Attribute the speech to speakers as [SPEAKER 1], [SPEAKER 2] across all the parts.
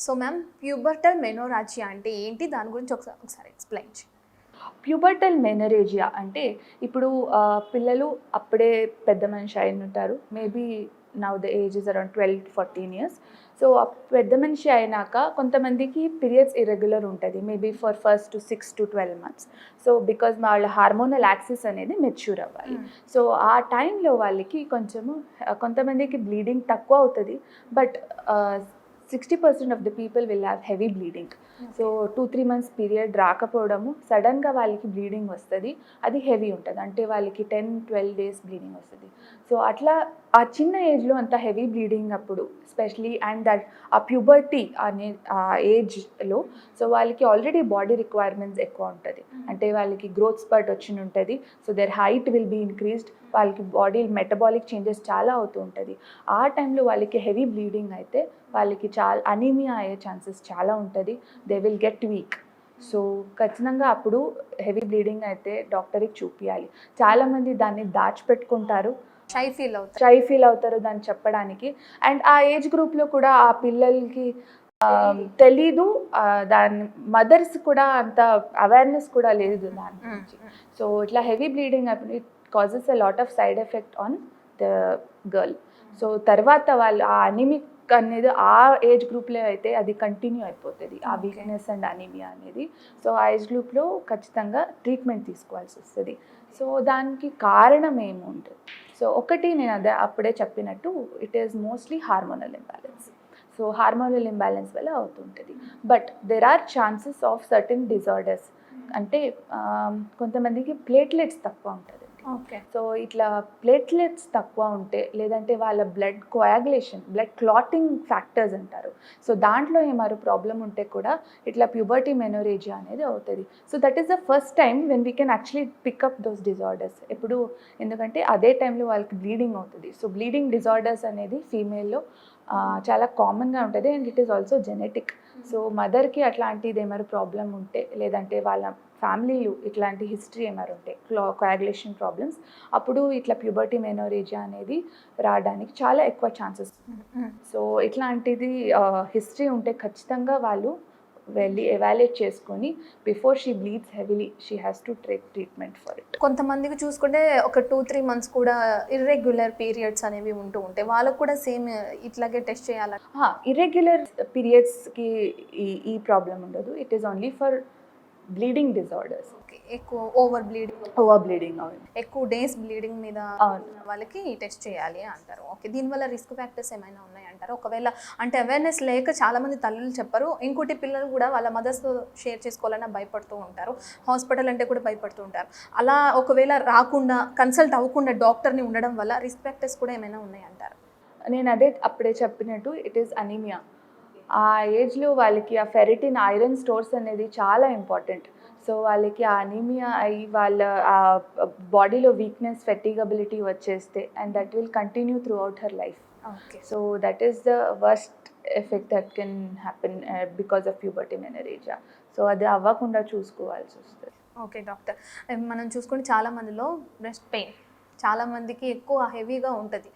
[SPEAKER 1] So ma'am pubertal మెనోరాజియా అంటే ఏంటి? దాని గురించి ఒకసారి ఎక్స్‌ప్లెయిన్ చేయండి.
[SPEAKER 2] ప్యూబర్టల్ మెనరేజియా అంటే ఇప్పుడు పిల్లలు అప్పుడే పెద్ద మనిషి అయి ఉంటారు. Maybe now the age is around 12-14 years. So పెద్ద మనిషి అయినాక కొంతమందికి పీరియడ్స్ ఇర్రెగ్యులర్ ఉంటుంది. Maybe for first 6-12 months. So because వాళ్ళ హార్మోనల్ యాక్సిస్ అనేది మెచ్యూర్ అవ్వాలి. సో ఆ టైంలో వాళ్ళకి కొంచెము కొంతమందికి బ్లీడింగ్ తక్కువ అవుతుంది. But 60% of the people will have heavy bleeding. So 2-3 months period రాకపోవడము, సడన్గా వాళ్ళకి బ్లీడింగ్ వస్తుంది. అది హెవీ ఉంటుంది, అంటే వాళ్ళకి 10-12 డేస్ బ్లీడింగ్ వస్తుంది. సో అట్లా ఆ చిన్న ఏజ్లో అంత హెవీ బ్లీడింగ్ అప్పుడు స్పెషలీ అండ్ దట్ ఆ ప్యూబర్టీ అనే ఆ ఏజ్లో సో వాళ్ళకి ఆల్రెడీ బాడీ రిక్వైర్మెంట్స్ ఎక్కువ ఉంటుంది. అంటే వాళ్ళకి గ్రోత్ స్పర్ట్ వచ్చి ఉంటుంది. So their height will be increased. వాళ్ళకి బాడీ మెటబాలిక్ చేంజెస్ చాలా అవుతూ ఉంటుంది. ఆ టైంలో వాళ్ళకి హెవీ బ్లీడింగ్ అయితే వాళ్ళకి చాలా అనీమియా అయ్యే ఛాన్సెస్ చాలా ఉంటుంది. They will get week. So ఖచ్చితంగా అప్పుడు హెవీ బ్లీడింగ్ అయితే డాక్టర్కి చూపించాలి. చాలామంది దాన్ని దాచిపెట్టుకుంటారు,
[SPEAKER 1] షై ఫీల్ అవుతారు
[SPEAKER 2] దాన్ని చెప్పడానికి. అండ్ ఆ ఏజ్ గ్రూప్లో కూడా ఆ పిల్లలకి తెలీదు, దాని మదర్స్ కూడా అంత అవేర్నెస్ కూడా లేదు దాని గురించి. సో ఇట్లా హెవీ బ్లీడింగ్ అప్పుడు it causes a lot of side effect on the girl. So తర్వాత వాళ్ళు ఆ అనీమిక్ అనేది ఆ ఏజ్ గ్రూప్లో అయితే అది కంటిన్యూ అయిపోతుంది, ఆ వీక్నెస్ అండ్ అనీమియా అనేది. సో ఆ ఏజ్ గ్రూప్లో ఖచ్చితంగా ట్రీట్మెంట్ తీసుకోవాల్సి వస్తుంది. సో దానికి కారణం ఏముంటుంది? సో ఒకటి నేను అప్పుడే చెప్పినట్టు it is mostly hormonal imbalance. So hormonal imbalance వల్ల అవుతుంటుంది. But there are chances of certain disorders. అంటే కొంతమందికి ప్లేట్లెట్స్ తక్కువ ఉంటుంది.
[SPEAKER 1] ఓకే.
[SPEAKER 2] సో ఇట్లా ప్లేట్లెట్స్ తక్కువ ఉంటే, లేదంటే వాళ్ళ blood coagulation, blood clotting factors అంటారు. సో దాంట్లో ఏమారు ప్రాబ్లం ఉంటే కూడా ఇట్లా ప్యూబర్టీ మెనోరేజియా అనేది అవుతుంది. So that is the first time when we can actually pick up those disorders. ఎప్పుడు, ఎందుకంటే అదే టైంలో వాళ్ళకి బ్లీడింగ్ అవుతుంది. సో బ్లీడింగ్ డిజార్డర్స్ అనేది ఫీమేల్లో చాలా కామన్గా ఉంటుంది and it is also genetic. So మదర్కి అట్లాంటిది ఏమారు ప్రాబ్లం ఉంటే, లేదంటే వాళ్ళ ఫ్యామిలీలు ఇట్లాంటి హిస్టరీ ఏమారు ఉంటే కోయాగులేషన్ ప్రాబ్లమ్స్, అప్పుడు ఇట్లా ప్యూబర్టీ మెనోరేజియా అనేది రావడానికి చాలా ఎక్కువ ఛాన్సెస్. సో ఇట్లాంటిది హిస్టరీ ఉంటే ఖచ్చితంగా వాళ్ళు వెళ్ళి ఎవాల్యుయేట్ చేసుకొని before she bleeds heavily she has to take treatment for it.
[SPEAKER 1] కొంతమందికి చూసుకుంటే ఒక 2-3 మంత్స్ కూడా ఇర్రెగ్యులర్ పీరియడ్స్ అనేవి ఉంటూ ఉంటాయి. వాళ్ళకు కూడా సేమ్ ఇట్లాగే టెస్ట్ చేయాలి?
[SPEAKER 2] ఇర్రెగ్యులర్ పీరియడ్స్కి ఈ ప్రాబ్లం ఉండదు. It is only for bleeding disorders.
[SPEAKER 1] ఎక్కువ ఓవర్ బ్లీడింగ్
[SPEAKER 2] అవును,
[SPEAKER 1] ఎక్కువ డేస్ బ్లీడింగ్ మీద వాళ్ళకి టెస్ట్ చేయాలి అంటారు. ఓకే. దీనివల్ల రిస్క్ ఫ్యాక్టర్స్ ఏమైనా ఉన్నాయంటారు? ఒకవేళ అంటే అవేర్నెస్ లేక చాలామంది తల్లులు చెప్పరు, ఇంకోటి పిల్లలు కూడా వాళ్ళ మదర్స్తో షేర్ చేసుకోవాలన్నా భయపడుతూ ఉంటారు, హాస్పిటల్ అంటే కూడా భయపడుతూ ఉంటారు. అలా ఒకవేళ రాకుండా కన్సల్ట్ అవ్వకుండా డాక్టర్ని ఉండడం వల్ల రిస్క్ ఫ్యాక్టర్స్ కూడా ఏమైనా ఉన్నాయంటారు?
[SPEAKER 2] నేను అదే అప్పుడే చెప్పినట్టు ఇట్ ఈస్ అనీమియా. ఆ ఏజ్లో వాళ్ళకి ఆ ఫెరిటిన్, ఐరన్ స్టోర్స్ అనేది చాలా ఇంపార్టెంట్. సో వాళ్ళకి ఆ అనీమియా అయ్యి వాళ్ళ ఆ బాడీలో వీక్నెస్, ఫెటిగబిలిటీ వచ్చేస్తే and that will continue throughout her life.
[SPEAKER 1] Okay.
[SPEAKER 2] So that is the worst effect that can happen because of puberty menorrhagia. So అది అవ్వకుండా చూసుకోవాల్సి వస్తుంది.
[SPEAKER 1] ఓకే డాక్టర్, మనం చూసుకుంటే చాలామందిలో బ్రెస్ట్ పెయిన్ చాలామందికి ఎక్కువ హెవీగా ఉంటుంది.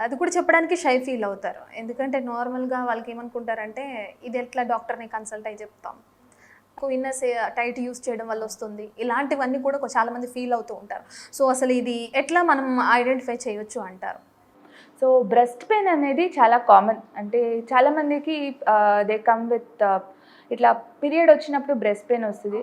[SPEAKER 1] అది కూడా చెప్పడానికి షై ఫీల్ అవుతారు. ఎందుకంటే నార్మల్గా వాళ్ళకి ఏమనుకుంటారంటే ఇది ఎట్లా డాక్టర్ని కన్సల్ట్ అయ్యి చెప్తాం, ఇన్నర్స్ టైట్ యూస్ చేయడం వల్ల వస్తుంది, ఇలాంటివన్నీ కూడా చాలామంది ఫీల్ అవుతూ ఉంటారు. సో అసలు ఇది ఎట్లా మనం ఐడెంటిఫై చేయొచ్చు అంటారు?
[SPEAKER 2] సో బ్రెస్ట్ పెయిన్ అనేది చాలా కామన్. అంటే చాలామందికి దే కమ్ విత్ ఇట్లా పీరియడ్ వచ్చినప్పుడు బ్రెస్ట్ పెయిన్ వస్తుంది,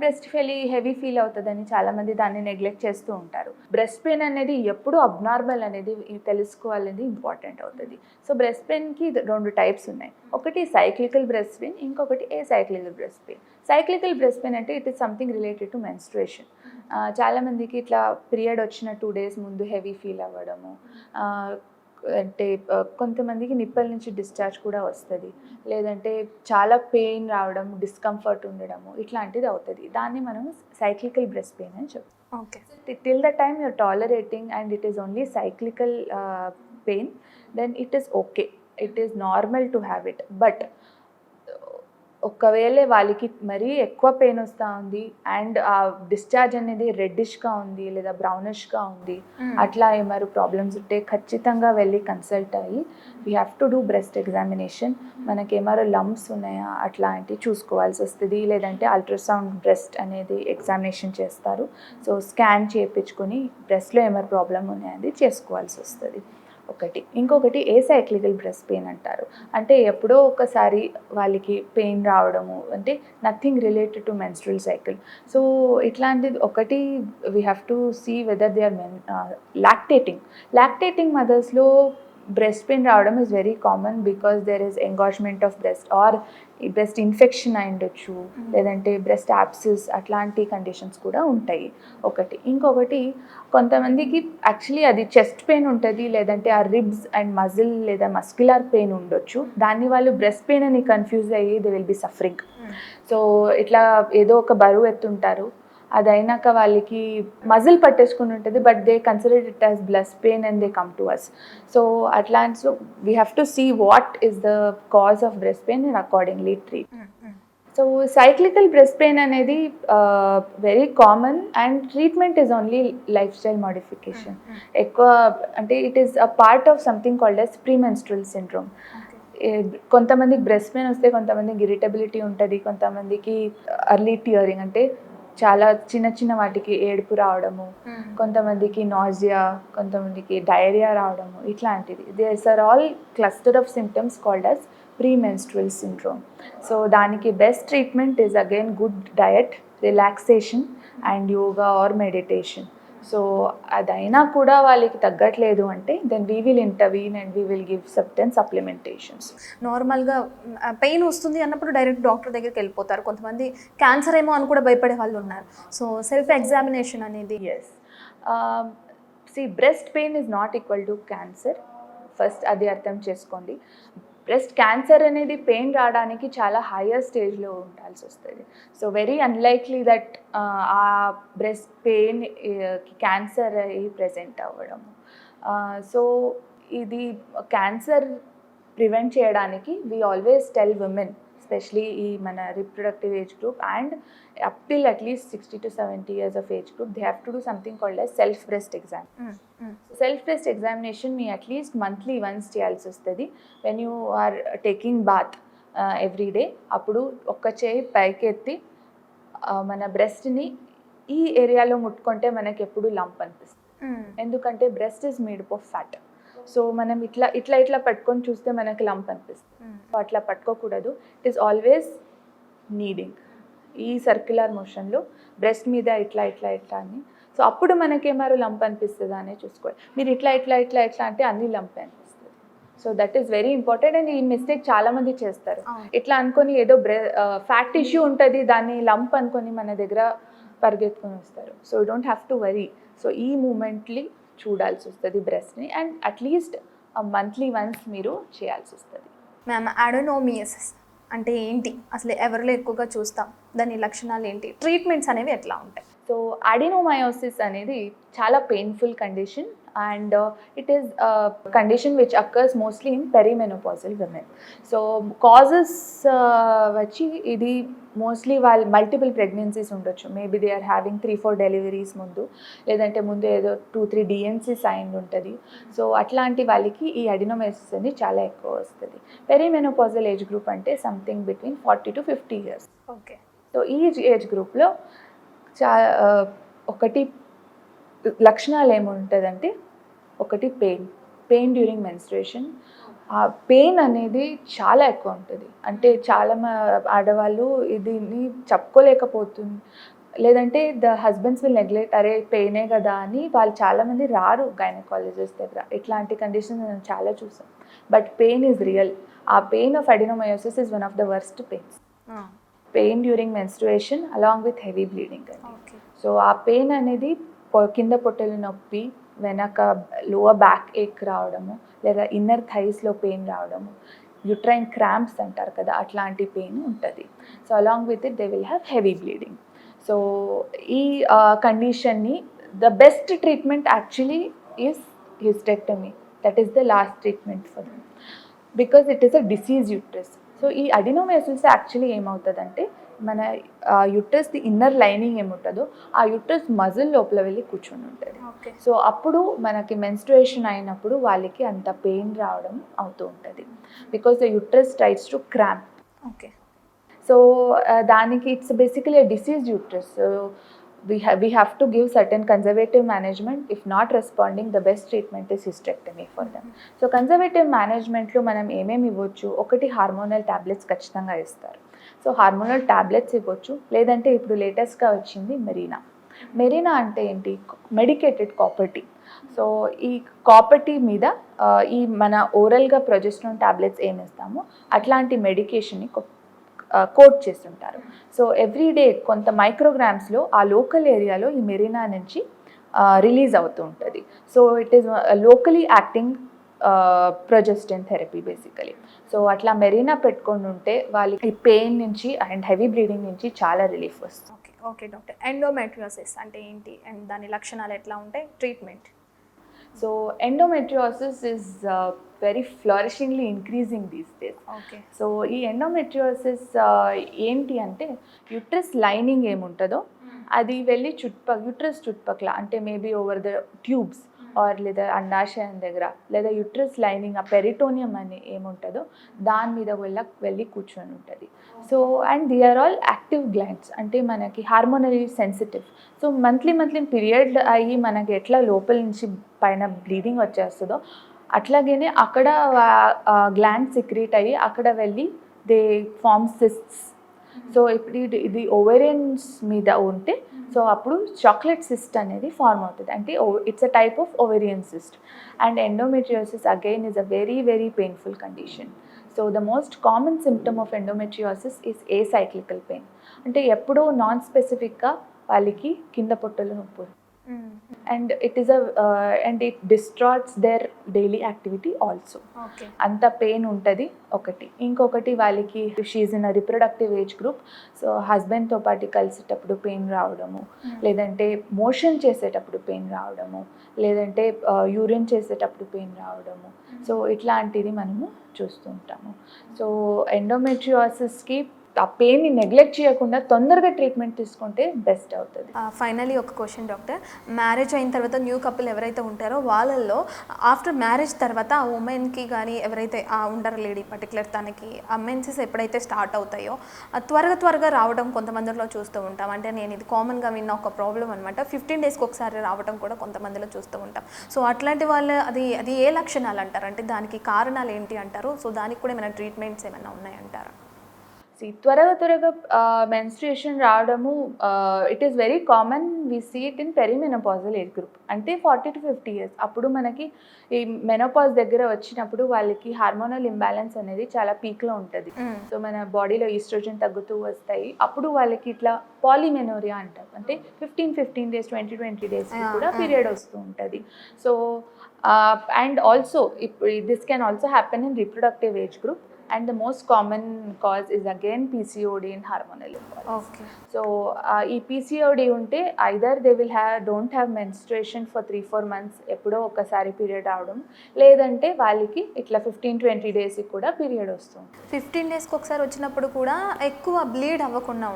[SPEAKER 2] బ్రెస్ట్ హెవీ ఫీల్ అవుతుందని చాలామంది దాన్ని నెగ్లెక్ట్ చేస్తూ ఉంటారు. బ్రెస్ట్ పెయిన్ అనేది ఎప్పుడు అబ్నార్మల్ అనేది తెలుసుకోవాలనేది ఇంపార్టెంట్ అవుతుంది. సో బ్రెస్ట్ పెయిన్కి 2 టైప్స్ ఉన్నాయి. ఒకటి సైక్లికల్ బ్రెస్ట్ పెయిన్, ఇంకొకటి cyclical breast pain. Cyclical breast pain అంటే it is something related to menstruation. చాలామందికి ఇట్లా పీరియడ్ వచ్చిన 2 days ముందు హెవీ ఫీల్ అవ్వడము, అంటే కొంతమందికి నిప్పల నుంచి డిశ్చార్జ్ కూడా వస్తుంది, లేదంటే చాలా పెయిన్ రావడం, డిస్కంఫర్ట్ ఉండడము, ఇట్లాంటిది అవుతుంది. దాన్ని మనం సైక్లికల్ బ్రెస్ట్ పెయిన్ అని చెప్తాం.
[SPEAKER 1] Okay.
[SPEAKER 2] Till the time you're tolerating and it is only cyclical pain, then it is okay, it is normal to have it. But ఒకవేళ వాళ్ళకి మరీ ఎక్కువ పెయిన్ వస్తూ ఉంది అండ్ ఆ డిశ్చార్జ్ అనేది రెడ్డిష్గా ఉంది లేదా బ్రౌనిష్గా ఉంది, అట్లా ఏమారు ప్రాబ్లమ్స్ ఉంటే ఖచ్చితంగా వెళ్ళి కన్సల్ట్ అయ్యి we have to do breast examination. మనకి ఏమారు లంప్స్ ఉన్నాయా అట్లాంటివి చూసుకోవాల్సి వస్తుంది. లేదంటే అల్ట్రాసౌండ్ బ్రెస్ట్ అనేది ఎగ్జామినేషన్ చేస్తారు. సో స్కాన్ చేయించుకొని బ్రెస్ట్లో ఏమైనా ప్రాబ్లం ఉన్నాయని చేసుకోవాల్సి వస్తుంది ఒకటి. ఇంకొకటి ఏసైక్లికల్ బ్రెస్ట్ పెయిన్ అంటారు. అంటే ఎప్పుడో ఒకసారి వాళ్ళకి పెయిన్ రావడము, అంటే nothing related to menstrual cycle. So ఇట్లాంటిది ఒకటి we have to see whether they are lactating మదర్స్లో బ్రెస్ట్ పెయిన్ రావడం is very common because there is engorgement of breast or breast infection అయి ఉండొచ్చు, లేదంటే బ్రెస్ట్ యాప్సిస్ అట్లాంటి కండిషన్స్ కూడా ఉంటాయి ఒకటి. ఇంకొకటి కొంతమందికి యాక్చువల్లీ అది చెస్ట్ పెయిన్ ఉంటుంది, లేదంటే ఆ రిబ్స్ అండ్ మజిల్ లేదా మస్క్యులర్ పెయిన్ ఉండొచ్చు. దాన్ని వాళ్ళు బ్రెస్ట్ పెయిన్ అని కన్ఫ్యూజ్ అయ్యి they will be suffering. So ఇట్లా ఏదో ఒక బరువు ఎత్తుంటారు, అది అయినాక వాళ్ళకి మజిల్ పట్టేసుకుని ఉంటుంది, but they consider it as breast pain and they come to us. So అట్లాంటి so we have to see what is the cause of breast pain and accordingly treat. So cyclical breast pain అనేది very common and treatment is only lifestyle modification. ఎక్కువ అంటే it is a part of something called as premenstrual syndrome. కొంతమందికి breast pain వస్తే కొంతమందికి irritability ఉంటుంది, కొంతమందికి early tearing అంటే చాలా చిన్న చిన్న వాటికి ఏడుపు రావడము, కొంతమందికి నాజియా, కొంతమందికి డయేరియా రావడము, ఇట్లాంటిది. These are all cluster of symptoms called as premenstrual syndrome. So దానికి best treatment is again good diet, relaxation and yoga or meditation. So అదైనా కూడా వాళ్ళకి తగ్గట్లేదు అంటే then we will intervene and we will give certain supplementations.
[SPEAKER 1] నార్మల్గా pain వస్తుంది అన్నప్పుడు direct doctor దగ్గరికి వెళ్ళిపోతారు. కొంతమంది క్యాన్సర్ ఏమో అని కూడా భయపడే వాళ్ళు ఉన్నారు. సో సెల్ఫ్ ఎగ్జామినేషన్ అనేది
[SPEAKER 2] ఎస్ సి breast pain is not equal to cancer. First అది అర్థం చేసుకోండి. బ్రెస్ట్ క్యాన్సర్ అనేది పెయిన్ రావడానికి చాలా హయ్యర్ స్టేజ్లో ఉండాల్సి వస్తుంది. సో వెరీ అన్లైక్లీ దట్ ఆ బ్రెస్ట్ పెయిన్ క్యాన్సర్ అయ్యి ప్రెజెంట్ అవ్వడము. సో ఇది క్యాన్సర్ ప్రివెంట్ చేయడానికి we always tell women, especially ఈ మన reproductive age group and up till at least 60 to 70 years of age group, they have to do something called as self breast exam. Self breast examination మీ atleast monthly once చేయాల్సి వస్తుంది. When you are taking bath every day, అప్పుడు ఒక్క చేయి పైకెత్తి మన బ్రెస్ట్ని ఈ ఏరియాలో ముట్టుకుంటే మనకి ఎప్పుడు లంప్ అనిపిస్తుంది. ఎందుకంటే breast is made up of fat. So మనం ఇట్లా పట్టుకొని చూస్తే మనకి లంప్ అనిపిస్తుంది. సో అట్లా పట్టుకోకూడదు. ఇట్ ఈస్ ఆల్వేస్ నీడింగ్ ఈ సర్క్యులర్ మోషన్లో బ్రెస్ట్ మీద ఇట్లా అని. సో అప్పుడు మనకేమారు లంప్ అనిపిస్తుందా అని చూసుకోవాలి. మీరు ఇట్లా అంటే అన్ని లంప్ అనిపిస్తుంది. So that is very important. And ఈ మిస్టేక్ చాలామంది చేస్తారు. ఇట్లా అనుకొని ఏదో ఫ్యాట్ టిష్యూ ఉంటుంది, దాన్ని లంప్ అనుకొని మన దగ్గర పరిగెత్తుకొని వస్తారు. So you don't have to worry. So ఈ మూమెంట్లీ చూడాల్సి వస్తుంది బ్రెస్ట్ని, అండ్ అట్లీస్ట్ మంత్లీ వన్స్ మీరు చేయాల్సి వస్తుంది.
[SPEAKER 1] మ్యామ్, అడెనోమియోసిస్ అంటే ఏంటి, అసలు ఎవరిలో ఎక్కువగా చూస్తాం, దాని లక్షణాలు ఏంటి, ట్రీట్మెంట్స్ అనేవి ఎట్లా ఉంటాయి?
[SPEAKER 2] సో అడెనోమయోసిస్ అనేది చాలా painful condition and it is condition which occurs mostly in perimenopausal women. So causes వచ్చి ఇది మోస్ట్లీ వాళ్ళు మల్టిపుల్ ప్రెగ్నెన్సీస్ ఉండొచ్చు. Maybe they are having 3-4 deliveries ముందు, లేదంటే ముందు ఏదో 2-3 డిఎన్సీస్ అయింది ఉంటుంది. సో అట్లాంటి వాళ్ళకి ఈ అడెనోమయోసిస్ అనేది చాలా ఎక్కువ వస్తుంది. పెరిమెనోపాజల్ ఏజ్ గ్రూప్ అంటే something between 40 to 50 years.
[SPEAKER 1] Okay. So
[SPEAKER 2] ఈ ఏజ్ గ్రూప్లో ఒకటి లక్షణాలు ఏముంటుందంటే, ఒకటి పెయిన్ డ్యూరింగ్ మెన్స్ట్రుయేషన్. ఆ పెయిన్ అనేది చాలా ఎక్కువ ఉంటుంది. అంటే చాలా ఆడవాళ్ళు దీన్ని చెప్పుకోలేకపోతుంది, లేదంటే ద హస్బెండ్స్ విల్ నెగ్లెక్ట్, అరే పెయినే కదా అని వాళ్ళు చాలామంది రారు గైనకాలజిస్ట్ దగ్గర. ఇట్లాంటి కండిషన్స్ నేను చాలా చూసాను. But pain is real. ఆ pain of adenomyosis is one of the worst pains. Pain during menstruation along with heavy bleeding అని. సో ఆ పెయిన్ అనేది కింద పొట్టలు నొప్పి, వెనక లోవర్ బ్యాక్ ఏక్ రావడము, లేదా ఇన్నర్ థైస్లో పెయిన్ రావడము, యూట్రైన్ క్రాంప్స్ అంటారు కదా, అట్లాంటి పెయిన్ ఉంటుంది. So along with it they will have heavy bleeding. So ఈ కండిషన్ని the best treatment actually is hysterectomy. That is the last treatment for them, because it is a disease uterus. So ఈ adenomyosis actually ఏమవుతుందంటే మన యుట్రస్ది inner lining ఏముంటుందో ఆ uterus muscle లోపల వెళ్ళి కూర్చొని ఉంటుంది.
[SPEAKER 1] ఓకే.
[SPEAKER 2] సో అప్పుడు మనకి మెన్స్ట్రుయేషన్ అయినప్పుడు వాళ్ళకి అంత పెయిన్ రావడం అవుతూ ఉంటుంది because the uterus tries to cramp.
[SPEAKER 1] Okay.
[SPEAKER 2] So దానికి it's basically a diseased uterus. So we have to give certain conservative management. If not responding, the best treatment is hysterectomy for them. So conservative management లో మనం ఏమేమి ఇవ్వచ్చు, ఒకటి hormonal tablets ఖచ్చితంగా ఇస్తారు. So hormonal tablets ఇవ్వచ్చు, లేదంటే ఇప్పుడు లేటెస్ట్గా వచ్చింది మెరీనా అంటే ఏంటి, మెడికేటెడ్ కాపర్ టీ. సో ఈ కాపర్ టీ మీద ఈ మన ఓరల్గా ప్రొజెస్ట్రాన్ టాబ్లెట్స్ ఏమి ఇస్తామో అట్లాంటి మెడికేషన్ని కోట్ చేస్తుంటారు. సో ఎవ్రీడే కొంత మైక్రోగ్రామ్స్లో ఆ లోకల్ ఏరియాలో ఈ మెరీనా నుంచి రిలీజ్ అవుతూ ఉంటుంది. So it is locally acting progestin therapy basically. So అట్లా మెరీనా పెట్టుకొని ఉంటే వాళ్ళకి పెయిన్ నుంచి అండ్ హెవీ బ్లీడింగ్ నుంచి చాలా రిలీఫ్ వస్తుంది.
[SPEAKER 1] ఓకే. ఓకే డాక్టర్, ఎండోమెట్రియోసిస్ అంటే ఏంటి అండ్ దాని లక్షణాలు ఎట్లా ఉంటాయి, treatment?
[SPEAKER 2] So endometriosis is very flourishingly increasing these days.
[SPEAKER 1] Okay.
[SPEAKER 2] So ఈ ఎండోమెట్రియోసిస్ ఏంటి అంటే యుట్రస్ లైనింగ్ ఏముంటుందో అది వెళ్ళి యుట్రస్ చుట్టుపక్కల అంటే maybe over the tubes or లేదా అండాశయం దగ్గర లేదా యుట్రస్ లైనింగ్ ఆ పెరిటోనియం అని ఏముంటుందో దాని మీద వెళ్ళి కూర్చొని ఉంటుంది. So and they are all active glands, అంటే మనకి hormonally sensitive. So monthly period అయ్యి మనకి ఎట్లా లోపల నుంచి పైన బ్లీడింగ్ వచ్చేస్తుందో అట్లాగనే అక్కడ గ్లాండ్ సిక్రీట్ అయ్యి అక్కడ వెళ్ళి దే ఫార్మ్ సిస్ట్స్. సో ఇప్పుడు ఇది ఓవేరియన్స్ మీద ఉంటే సో అప్పుడు చాక్లెట్ సిస్ట్ అనేది ఫార్మ్ అవుతుంది, అంటే it's a type of ovarian cyst. And endometriosis again is a very painful condition. So the most common symptom of endometriosis is acyclical pain, అంటే ఎప్పుడూ నాన్ స్పెసిఫిక్గా వాళ్ళకి కింద పొట్టలు నొప్పి. And it distracts their daily activity also.
[SPEAKER 1] Okay.
[SPEAKER 2] అంత pain ఉంటుంది ఒకటి. ఇంకొకటి వాళ్ళకి she in a reproductive age group. So హస్బెండ్తో పాటు కలిసేటప్పుడు పెయిన్ రావడము, లేదంటే మోషన్ చేసేటప్పుడు పెయిన్ రావడము, లేదంటే యూరిన్ చేసేటప్పుడు పెయిన్ రావడము. సో ఇట్లాంటిది మనము చూస్తుంటాము. సో ఎండోమెట్రియోసిస్కి ఆ పెయిన్ని నెగ్లెక్ట్ చేయకుండా తొందరగా ట్రీట్మెంట్ తీసుకుంటే బెస్ట్ అవుతుంది.
[SPEAKER 1] ఫైనలీ ఒక క్వశ్చన్ డాక్టర్, మ్యారేజ్ అయిన తర్వాత న్యూ కపుల్ ఎవరైతే ఉంటారో వాళ్ళల్లో ఆఫ్టర్ మ్యారేజ్ తర్వాత ఆ ఉమెన్కి కానీ ఎవరైతే ఉండరు లేడీ పర్టికులర్ తనకి ఆ మెన్సెస్ ఎప్పుడైతే స్టార్ట్ అవుతాయో త్వరగా రావడం కొంతమందిలో చూస్తూ ఉంటాం. అంటే నేను ఇది కామన్గా విన్న ఒక ప్రాబ్లం అనమాట. 15 డేస్కి ఒకసారి రావడం కూడా కొంతమందిలో చూస్తూ ఉంటాం. సో అట్లాంటి వాళ్ళు అది ఏ లక్షణాలు అంటారు, అంటే దానికి కారణాలు ఏంటి అంటారు? సో దానికి కూడా ఏమైనా ట్రీట్మెంట్స్ ఏమైనా ఉన్నాయంటారా?
[SPEAKER 2] త్వరగా మెన్స్ట్రుయేషన్ రావడము it is very common. We see it in perimenopausal age group, అంటే 40 to 50 years. అప్పుడు మనకి ఈ మెనోపాజ్ దగ్గర వచ్చినప్పుడు వాళ్ళకి హార్మోనల్ ఇంబ్యాలెన్స్ అనేది చాలా పీక్లో ఉంటుంది. సో మన బాడీలో ఈస్ట్రోజన్ తగ్గుతూ వస్తాయి. అప్పుడు వాళ్ళకి ఇట్లా పాలిమెనోరియా అంటారు, అంటే 15 days 20 days కూడా పీరియడ్ వస్తూ ఉంటుంది. So and also this can also happen in reproductive age group. And the most common cause is again PCOD and hormonal imbalance.
[SPEAKER 1] Okay.
[SPEAKER 2] So ఈ PCOD ఉంటే either they will don't have menstruation for 3-4 months, ఎప్పుడో ఒకసారి period అవడం, లేదంటే వాళ్ళకి ఇట్లా 15-20 days కూడా period వస్తుంది.
[SPEAKER 1] 15 డేస్కి ఒకసారి వచ్చినప్పుడు కూడా ఎక్కువ బ్లీడ్ అవ్వకుండా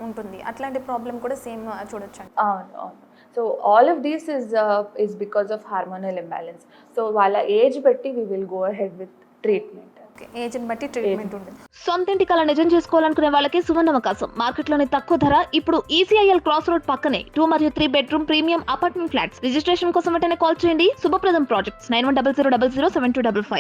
[SPEAKER 1] ఉంటుంది. అట్లాంటి ప్రాబ్లం కూడా సేమ్ చూడొచ్చు.
[SPEAKER 2] అవును. So all of these is because of hormonal imbalance. So వాళ్ళ ఏజ్ బట్టి we will go ahead with treatment.
[SPEAKER 1] ఏజ్ని బట్టి ట్రీట్మెంట్ ఉంటుంది.
[SPEAKER 3] సొంతింటి కల నిజం చేసుకోవాలనుకునే వాళ్ళకి సువర్ణ అవకాశం. మార్కెట్లోని తక్కువ ధర ఇప్పుడు ECIL క్రాస్ రోడ్ పక్కనే 2 మరియు 3 bedroom premium apartment flats. Registration కోసం వెంటనే కాల్ చేయండి. శుభప్రదం ప్రాజెక్ట్స్ 9100007255.